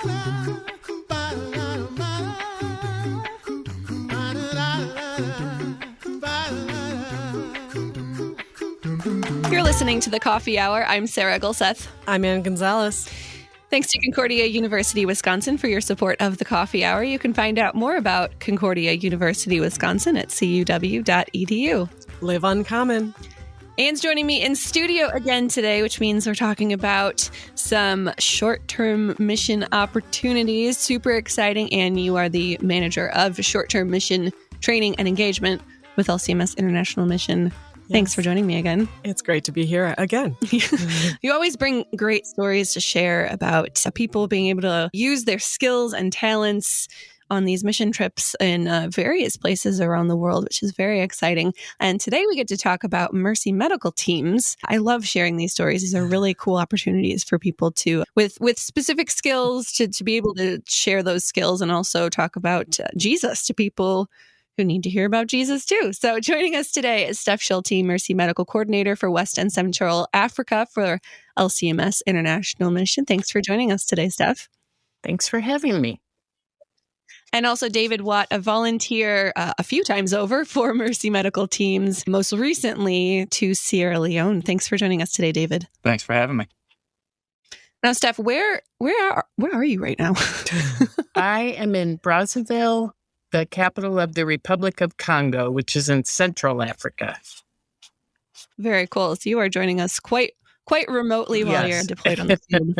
You're listening to The Coffee Hour. I'm Sierra Leone. I'm Anne Gonzalez. Thanks to Concordia University, Wisconsin for your support of The Coffee Hour. You can find out more about Concordia University, Wisconsin at cuw.edu. Live uncommon. Anne's joining me in studio again today, which means we're talking about some short-term mission opportunities. Super exciting. Anne, you are the manager of short-term mission training and engagement with LCMS International Mission. Thanks for joining me again. It's great to be here again. You always bring great stories to share about people being able to use their skills and talents on these mission trips in various places around the world, which is very exciting. And today we get to talk about Mercy Medical Teams. I love sharing these stories. These are really cool opportunities for people to, with specific skills, to be able to share those skills and also talk about Jesus to people who need to hear about Jesus too. So joining us today is Steph Schulte, Mercy Medical Coordinator for West and Central Africa for LCMS International Mission. Thanks for joining us today, Steph. Thanks for having me. And also David Watt, a volunteer a few times over for Mercy Medical Teams, most recently to Sierra Leone. Thanks for joining us today, David. Thanks for having me. Now, Steph, where are you right now? I am in Brazzaville, the capital of the Republic of Congo, which is in Central Africa. Very cool. So you are joining us quite remotely while you're deployed on the field.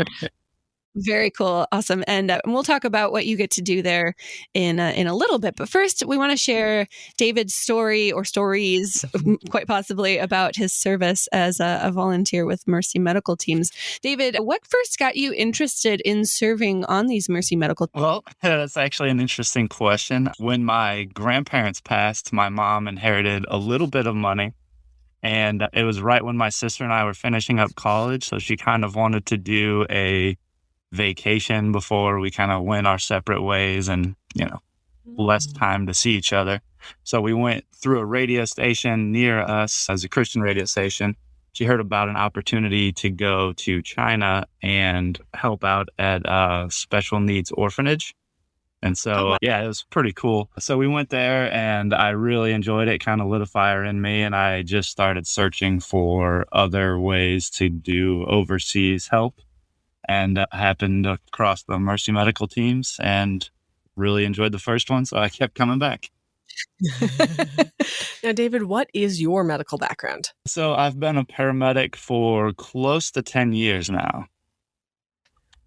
Very cool. Awesome. And we'll talk about what you get to do there in a little bit. But first, we want to share David's story or stories, quite possibly, about his service as a volunteer with Mercy Medical Teams. David, what first got you interested in serving on these Mercy Medical Teams? Well, that's actually an interesting question. When my grandparents passed, my mom inherited a little bit of money. And it was right when my sister and I were finishing up college. So she kind of wanted to do a vacation before we kind of went our separate ways and, less time to see each other. So we went through a radio station near us as a Christian radio station. She heard about an opportunity to go to China and help out at a special needs orphanage. And so, it was pretty cool. So we went there and I really enjoyed it. It kind of lit a fire in me. And I just started searching for other ways to do overseas help. And happened across the Mercy Medical Teams and really enjoyed the first one. So I kept coming back. Now, David, what is your medical background? So I've been a paramedic for close to 10 years now.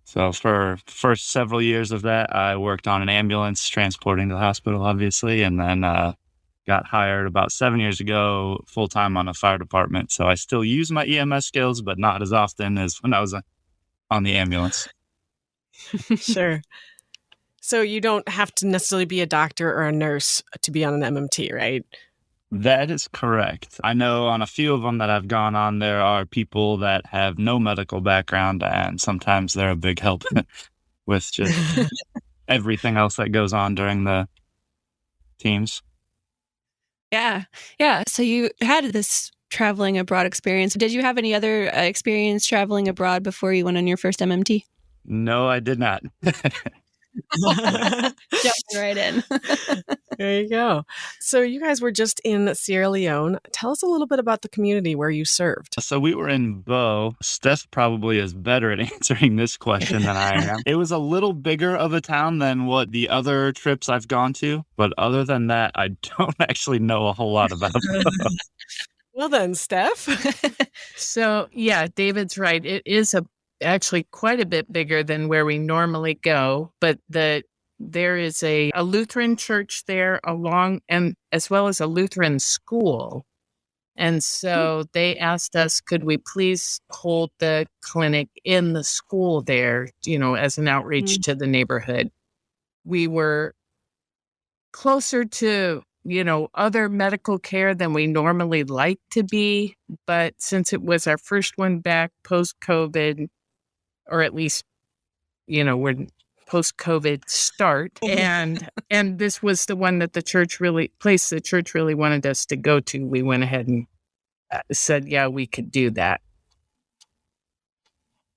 So for the first several years of that, I worked on an ambulance transporting to the hospital, obviously, and then got hired about 7 years ago full-time on a fire department. So I still use my EMS skills, but not as often as when I was on the ambulance. Sure. So you don't have to necessarily be a doctor or a nurse to be on an MMT, right? That is correct. I know on a few of them that I've gone on, there are people that have no medical background, and sometimes they're a big help with just everything else that goes on during the teams. Yeah. So you had this traveling abroad experience. Did you have any other experience traveling abroad before you went on your first MMT? No, I did not. Jumping right in. There you go. So you guys were just in Sierra Leone. Tell us a little bit about the community where you served. So we were in Bo. Steph probably is better at answering this question than I am. It was a little bigger of a town than what the other trips I've gone to. But other than that, I don't actually know a whole lot about Bo. Well then, Steph. So, David's right. It is actually quite a bit bigger than where we normally go, but there is a Lutheran church there and as well as a Lutheran school. And so they asked us, could we please hold the clinic in the school there, as an outreach to the neighborhood. We were closer to other medical care than we normally like to be. But since it was our first one back post-COVID, or at least, we're post-COVID start, and this was the one that the church really wanted us to go to, we went ahead and said, we could do that.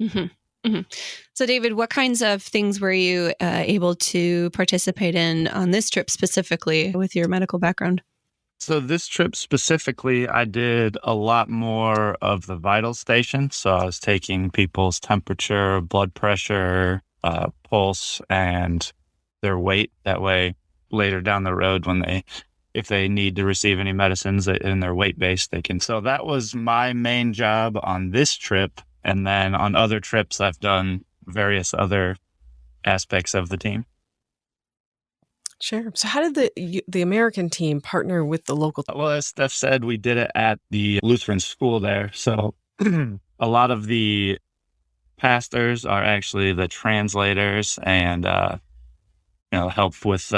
Mm-hmm. Mhm. So, David, what kinds of things were you able to participate in on this trip specifically with your medical background? So this trip specifically, I did a lot more of the vital station. So I was taking people's temperature, blood pressure, pulse, and their weight. That way, later down the road, if they need to receive any medicines in their weight base, they can. So that was my main job on this trip. And then on other trips, I've done various other aspects of the team. Sure. So how did the American team partner with the local? Well, as Steph said, we did it at the Lutheran school there. So a lot of the pastors are actually the translators and, help with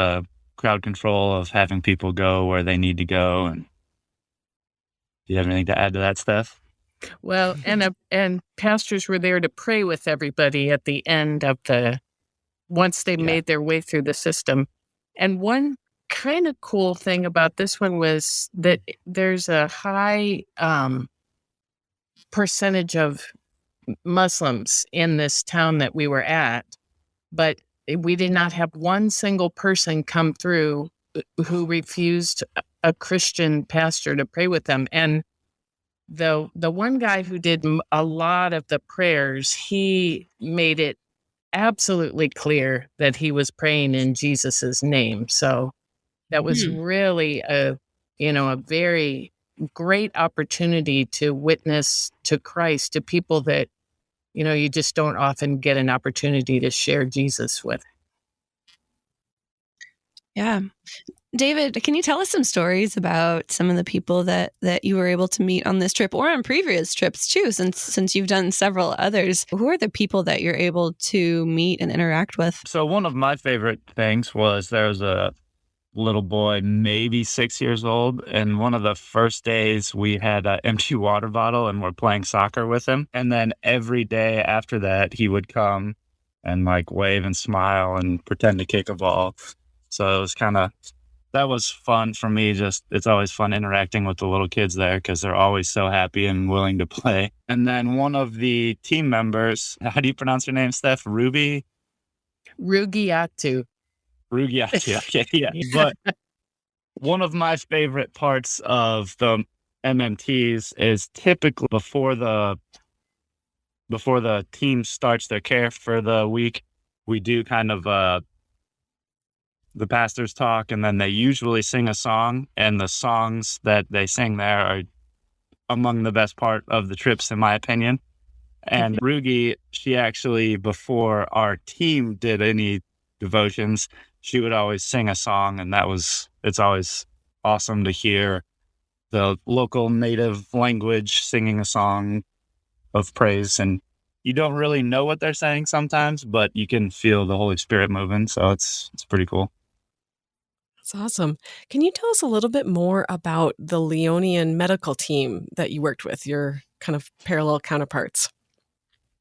crowd control of having people go where they need to go. And do you have anything to add to that, Steph? Well, and pastors were there to pray with everybody at the end of once they made their way through the system. And one kind of cool thing about this one was that there's a high percentage of Muslims in this town that we were at, but we did not have one single person come through who refused a Christian pastor to pray with them. And the one guy who did a lot of the prayers, he made it absolutely clear that he was praying in Jesus's name. So that was really a very great opportunity to witness to Christ to people that, you just don't often get an opportunity to share Jesus with. Yeah. David, can you tell us some stories about some of the people that you were able to meet on this trip or on previous trips too, since you've done several others? Who are the people that you're able to meet and interact with? So one of my favorite things was there was a little boy, maybe 6 years old. And one of the first days we had an empty water bottle and we're playing soccer with him. And then every day after that, he would come and wave and smile and pretend to kick a ball. So it was that was fun for me. It's always fun interacting with the little kids there because they're always so happy and willing to play. And then one of the team members, how do you pronounce her name, Steph? Rugiatu. Okay, yeah. But one of my favorite parts of the MMTs is typically before the team starts their care for the week, we do kind of the pastors talk, and then they usually sing a song, and the songs that they sing there are among the best part of the trips, in my opinion. And Rugi, she actually, before our team did any devotions, she would always sing a song, and it's always awesome to hear the local native language singing a song of praise. And you don't really know what they're saying sometimes, but you can feel the Holy Spirit moving. So it's pretty cool. That's awesome. Can you tell us a little bit more about the Leonian medical team that you worked with, your kind of parallel counterparts?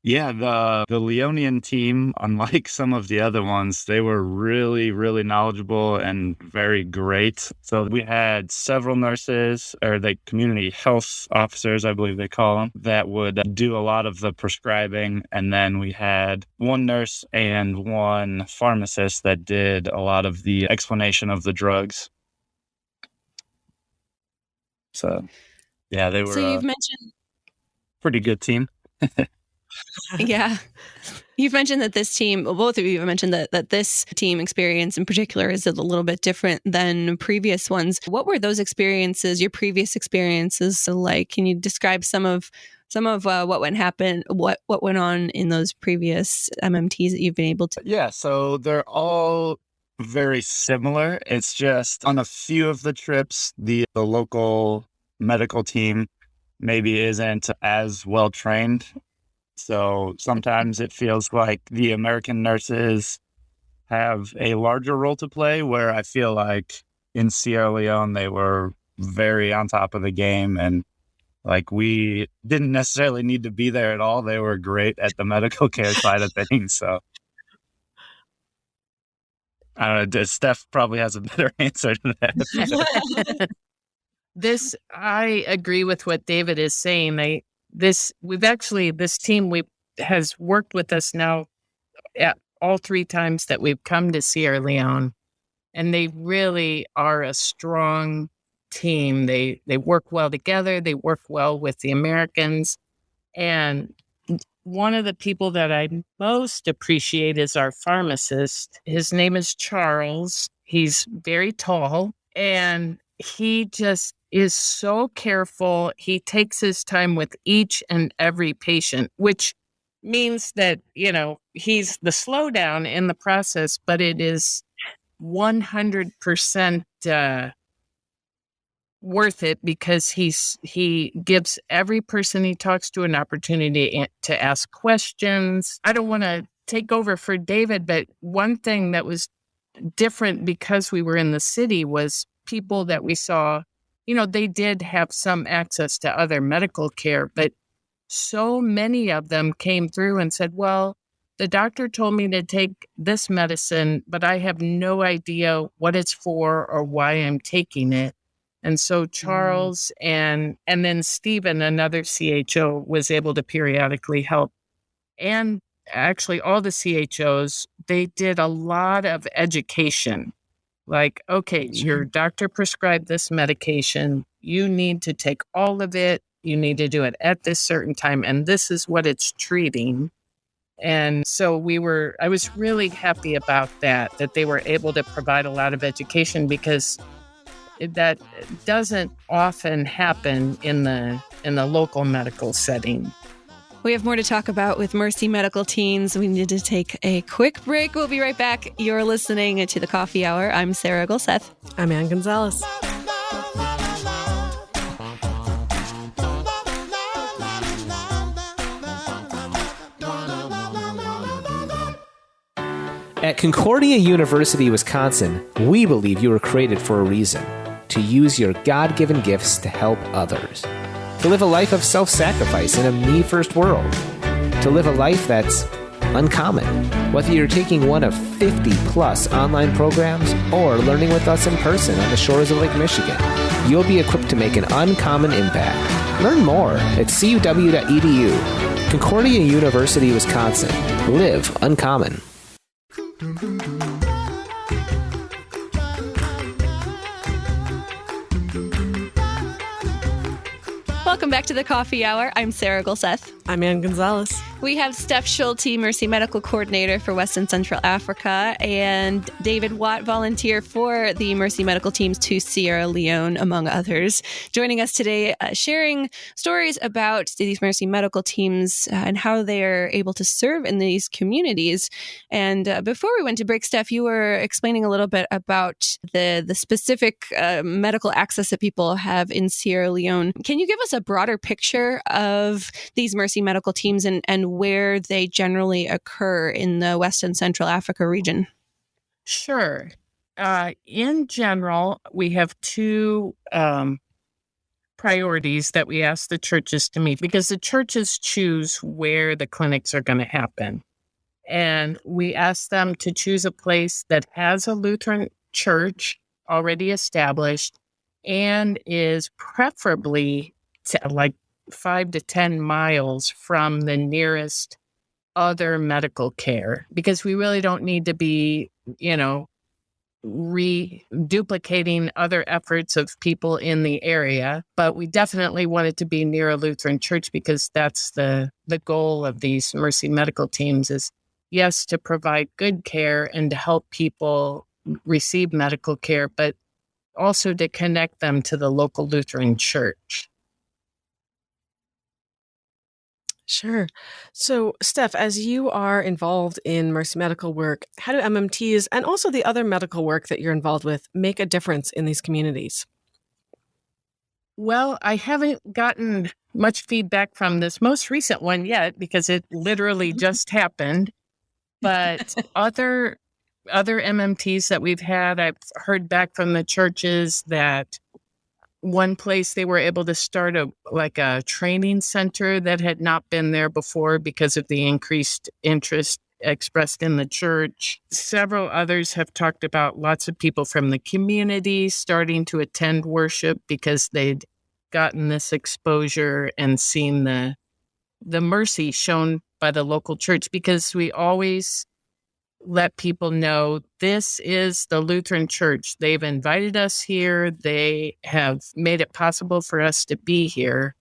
Yeah, the Leonian team, unlike some of the other ones, they were really, really knowledgeable and very great. So we had several nurses, or the community health officers, I believe they call them, that would do a lot of the prescribing. And then we had one nurse and one pharmacist that did a lot of the explanation of the drugs. So, yeah, they were So you've mentioned pretty good team. Yeah. You've mentioned that this team, well, both of you have mentioned that this team experience in particular is a little bit different than previous ones. What were those experiences, your previous experiences like? Can you describe some of what went on in those previous MMTs that you've been able to? Yeah, so they're all very similar. It's just on a few of the trips, the local medical team maybe isn't as well trained. So sometimes it feels like the American nurses have a larger role to play, where I feel like in Sierra Leone, they were very on top of the game, and we didn't necessarily need to be there at all. They were great at the medical care side of things. So I don't know, Steph probably has a better answer to that. I agree with what David is saying. This team, we has worked with us now at all 3 times that we've come to Sierra Leone. And they really are a strong team. They work well together. They work well with the Americans. And one of the people that I most appreciate is our pharmacist. His name is Charles. He's very tall, and he just is so careful. He takes his time with each and every patient, which means that, he's the slowdown in the process, but it is 100% worth it, because he gives every person he talks to an opportunity to ask questions. I don't want to take over for David, but one thing that was different because we were in the city was people that we saw, they did have some access to other medical care, but so many of them came through and said, well, the doctor told me to take this medicine, but I have no idea what it's for or why I'm taking it. And so Charles and then Stephen, another CHO, was able to periodically help. And actually all the CHOs, they did a lot of education. Like, okay, your doctor prescribed this medication. You need to take all of it. You need to do it at this certain time. And this is what it's treating. And so I was really happy about that they were able to provide a lot of education, because that doesn't often happen in the local medical setting. We have more to talk about with Mercy Medical Teams. We need to take a quick break. We'll be right back. You're listening to The Coffee Hour. I'm Sierra Leone. I'm Anne Gonzalez. At Concordia University, Wisconsin, we believe you were created for a reason: to use your God-given gifts to help others, to live a life of self-sacrifice in a me-first world, to live a life that's uncommon. Whether you're taking one of 50-plus online programs or learning with us in person on the shores of Lake Michigan, you'll be equipped to make an uncommon impact. Learn more at cuw.edu. Concordia University, Wisconsin. Live uncommon. Welcome back to The Coffee Hour. I'm Sierra Leone. I'm Anne Gonzalez. We have Steph Schulte, Mercy Medical Coordinator for West and Central Africa, and David Watt, volunteer for the Mercy Medical Teams to Sierra Leone, among others, joining us today, sharing stories about these Mercy Medical Teams and how they are able to serve in these communities. And before we went to break, Steph, you were explaining a little bit about the specific medical access that people have in Sierra Leone. Can you give us a broader picture of these Mercy Medical Teams and where they generally occur in the West and Central Africa region? Sure. In general, we have 2 priorities that we ask the churches to meet, because the churches choose where the clinics are going to happen. And we ask them to choose a place that has a Lutheran church already established and is preferably like 5 to 10 miles from the nearest other medical care, because we really don't need to be, duplicating other efforts of people in the area. But we definitely want it to be near a Lutheran church, because that's the goal of these Mercy Medical Teams is, yes, to provide good care and to help people receive medical care, but also to connect them to the local Lutheran church. Sure. So, Steph, as you are involved in Mercy Medical work, how do MMTs and also the other medical work that you're involved with make a difference in these communities? Well, I haven't gotten much feedback from this most recent one yet, because it literally just happened. But other MMTs that we've had, I've heard back from the churches that one place they were able to start a training center that had not been there before because of the increased interest expressed in the church. Several others have talked about lots of people from the community starting to attend worship because they'd gotten this exposure and seen the mercy shown by the local church, because we always let people know this is the Lutheran Church. They've invited us here. They have made it possible for us to be here.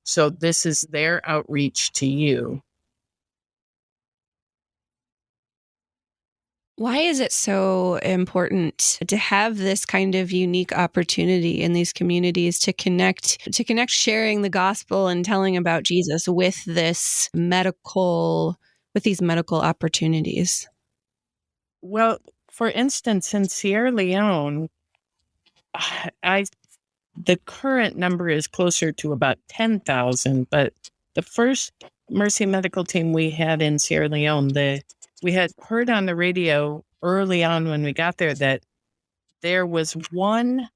So this is their outreach to you. Why is it so important to have this kind of unique opportunity in these communities to connect sharing the gospel and telling about Jesus with these medical opportunities? Well, for instance, in Sierra Leone, the current number is closer to about 10,000, but the first Mercy Medical team we had in Sierra Leone, we had heard on the radio early on when we got there that there was one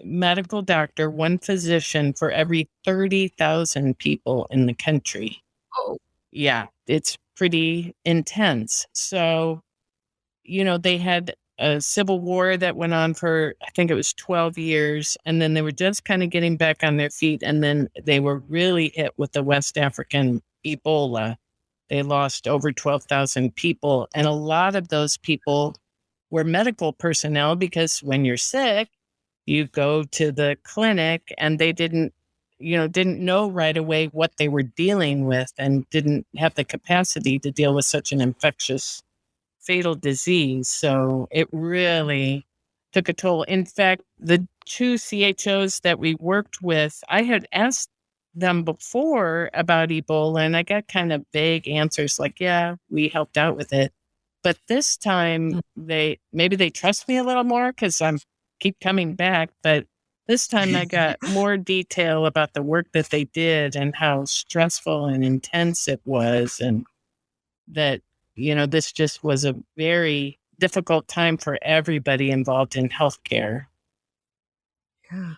medical doctor, one physician for every 30,000 people in the country. Oh. Yeah, it's pretty intense. So, they had a civil war that went on for, I think it was 12 years. And then they were just kind of getting back on their feet. And then they were really hit with the West African Ebola. They lost over 12,000 people. And a lot of those people were medical personnel, because when you're sick, you go to the clinic, and they didn't know right away what they were dealing with, and didn't have the capacity to deal with such an infectious, fatal disease. So it really took a toll. In fact, the two CHOs that we worked with, I had asked them before about Ebola, and I got kind of vague answers like, yeah, we helped out with it. But this time maybe they trust me a little more because I'm keep coming back. But this time I got more detail about the work that they did and how stressful and intense it was. And that, this just was a very difficult time for everybody involved in healthcare. Yeah.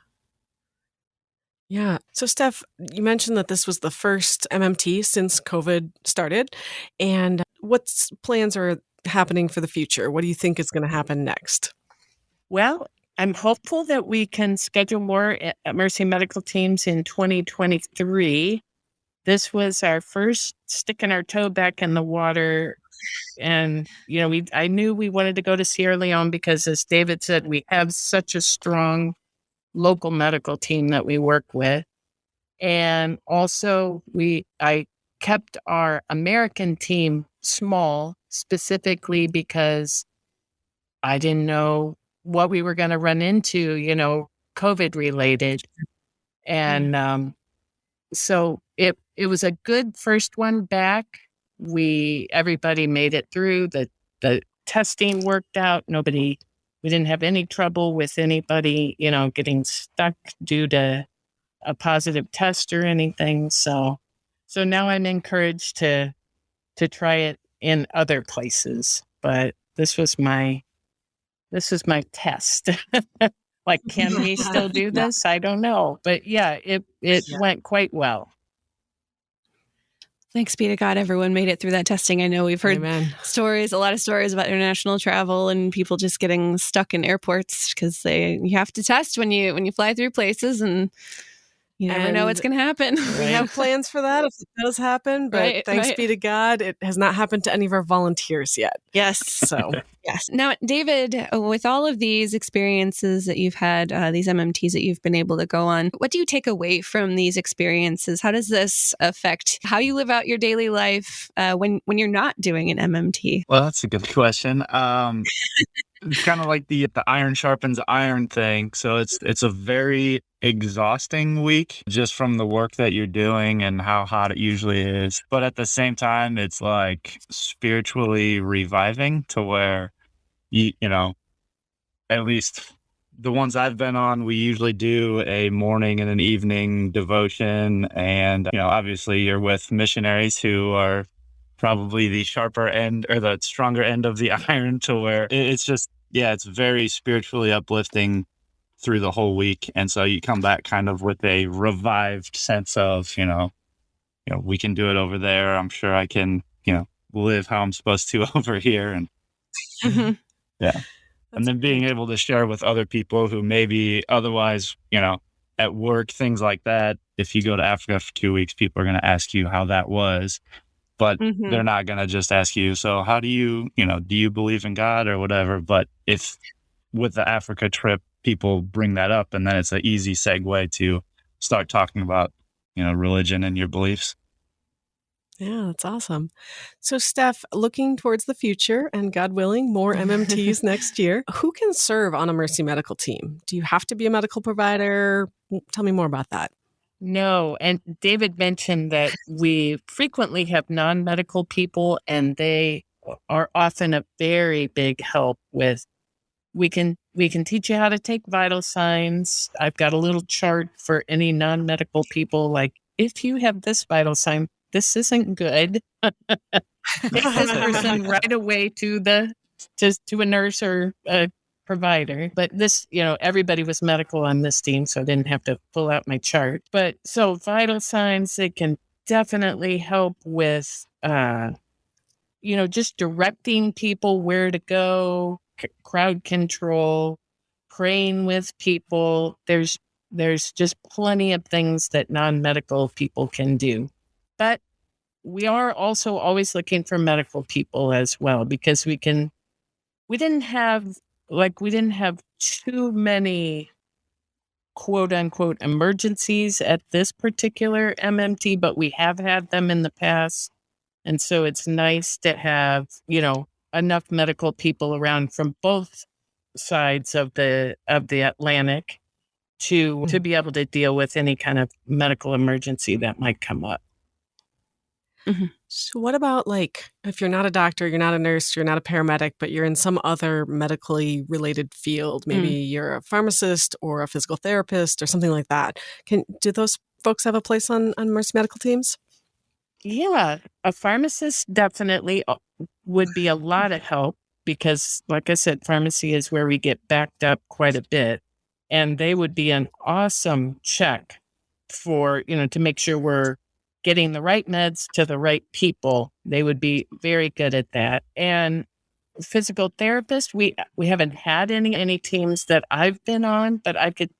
Yeah. So, Steph, you mentioned that this was the first MMT since COVID started. And what plans are happening for the future? What do you think is going to happen next? Well, I'm hopeful that we can schedule more Mercy Medical teams in 2023. This was our first sticking our toe back in the water. And, I knew we wanted to go to Sierra Leone because, as David said, we have such a strong local medical team that we work with. And also I kept our American team small, specifically because I didn't know what we were going to run into, COVID related. And so it was a good first one back. Everybody made it through. The testing worked out. We didn't have any trouble with anybody, getting stuck due to a positive test or anything. So now I'm encouraged to try it in other places. But this was my test. Like, can we still do this? I don't know. But yeah, it went quite well. Thanks be to God, everyone made it through that testing. I know we've heard a lot of stories about international travel and people just getting stuck in airports because you have to test when you fly through places, and you never know what's going to happen. We have plans for that if it does happen, but thanks be to God, it has not happened to any of our volunteers yet. Yes. So, yes. Now, David, with all of these experiences that you've had, these MMTs that you've been able to go on, what do you take away from these experiences? How does this affect how you live out your daily life when you're not doing an MMT? Well, that's a good question. It's kind of like the iron sharpens iron thing. So it's a very exhausting week just from the work that you're doing and how hot it usually is. But at the same time, it's like spiritually reviving to where you know, at least the ones I've been on, we usually do a morning and an evening devotion. And, obviously you're with missionaries who are probably the sharper end or the stronger end of the iron, to where it's just, it's very spiritually uplifting through the whole week. And so you come back kind of with a revived sense of, we can do it over there. I'm sure I can, live how I'm supposed to over here. And yeah. And then being able to share with other people who maybe otherwise, at work, things like that. If you go to Africa for 2 weeks, people are going to ask you how that was. but Mhm. they're not going to just ask you, so how do you believe in God or whatever? But if with the Africa trip, people bring that up, and then it's an easy segue to start talking about, religion and your beliefs. Yeah, that's awesome. So, Steph, looking towards the future and God willing, more MMTs next year, who can serve on a Mercy Medical team? Do you have to be a medical provider? Tell me more about that. No. And David mentioned that we frequently have non-medical people, and they are often a very big help with, we can teach you how to take vital signs. I've got a little chart for any non-medical people. Like, if you have this vital sign, this isn't good. Take this person right away to a nurse or a provider. But this, everybody was medical on this team, so I didn't have to pull out my chart. But so vital signs, they can definitely help with, just directing people where to go, crowd control, praying with people. There's just plenty of things that non-medical people can do. But we are also always looking for medical people as well, because we didn't have too many quote unquote emergencies at this particular MMT, but we have had them in the past. And so it's nice to have, enough medical people around from both sides of the Atlantic to be able to deal with any kind of medical emergency that might come up. Mm-hmm. So what about, like, if you're not a doctor, you're not a nurse, you're not a paramedic, but you're in some other medically related field, maybe you're a pharmacist or a physical therapist or something like that. Do those folks have a place on Mercy Medical teams? Yeah, a pharmacist definitely would be a lot of help, because, like I said, pharmacy is where we get backed up quite a bit. And they would be an awesome check for, to make sure we're getting the right meds to the right people. They would be very good at that. And physical therapist, we haven't had any teams that I've been on, but I could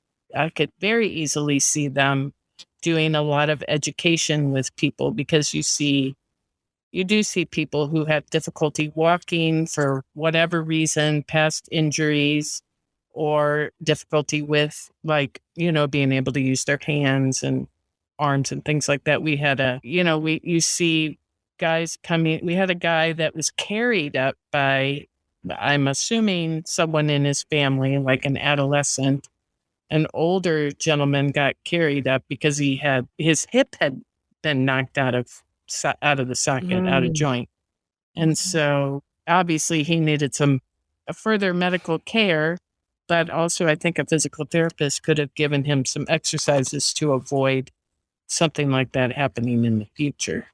very easily see them doing a lot of education with people, because you do see people who have difficulty walking for whatever reason, past injuries, or difficulty with, being able to use their hands and arms and things like that. We had you see guys coming. We had a guy that was carried up by, I'm assuming, someone in his family, like an adolescent. An older gentleman got carried up because his hip had been knocked out of the socket, out of joint. And so obviously he needed some further medical care, but also I think a physical therapist could have given him some exercises to avoid something like that happening in the future.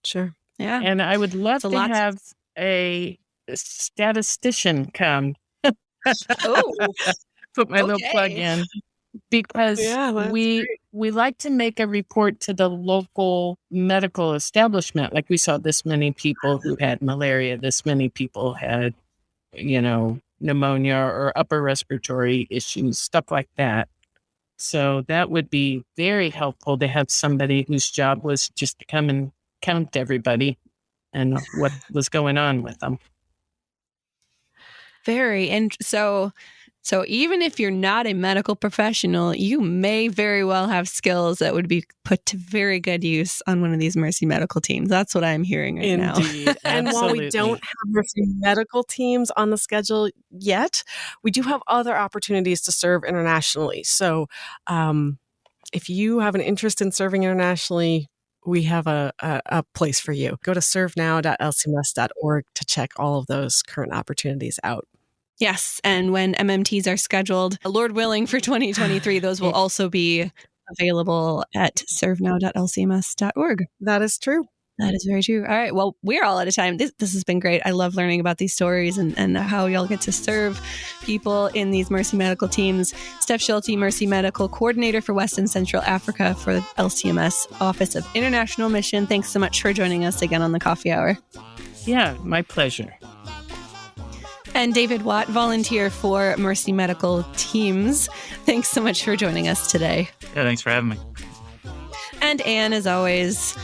Sure. Yeah. And I would love to have a statistician come. Oh, Put my little plug in, because we like to make a report to the local medical establishment. Like, we saw this many people who had malaria, this many people had, pneumonia or upper respiratory issues, stuff like that. So that would be very helpful to have somebody whose job was just to come and count everybody and what was going on with them. Very. And so even if you're not a medical professional, you may very well have skills that would be put to very good use on one of these Mercy Medical teams. That's what I'm hearing right now. Indeed. And while we don't have Mercy Medical teams on the schedule yet, we do have other opportunities to serve internationally. So if you have an interest in serving internationally, we have a place for you. Go to servenow.lcms.org to check all of those current opportunities out. Yes. And when MMTs are scheduled, Lord willing, for 2023, those will also be available at servenow.lcms.org. That is true. That is very true. All right. Well, we're all out of time. This has been great. I love learning about these stories and how y'all get to serve people in these Mercy Medical teams. Steph Schulte, Mercy Medical Coordinator for West and Central Africa for the LCMS Office of International Mission. Thanks so much for joining us again on the Coffee Hour. Yeah, my pleasure. And David Watt, volunteer for Mercy Medical Teams. Thanks so much for joining us today. Yeah, thanks for having me. And Anne, as always,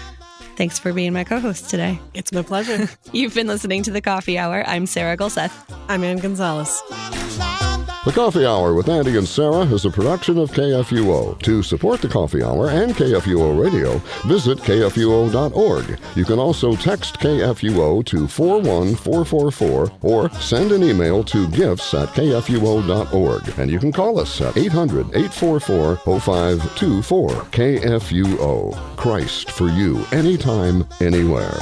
Thanks for being my co-host today. It's my pleasure. You've been listening to The Coffee Hour. I'm Sierra Leone. I'm Anne Gonzalez. The Coffee Hour with Andy and Sarah is a production of KFUO. To support The Coffee Hour and KFUO Radio, visit KFUO.org. You can also text KFUO to 41444 or send an email to gifts@kfuo.org. And you can call us at 800-844-0524. KFUO. Christ for you, anytime, anywhere.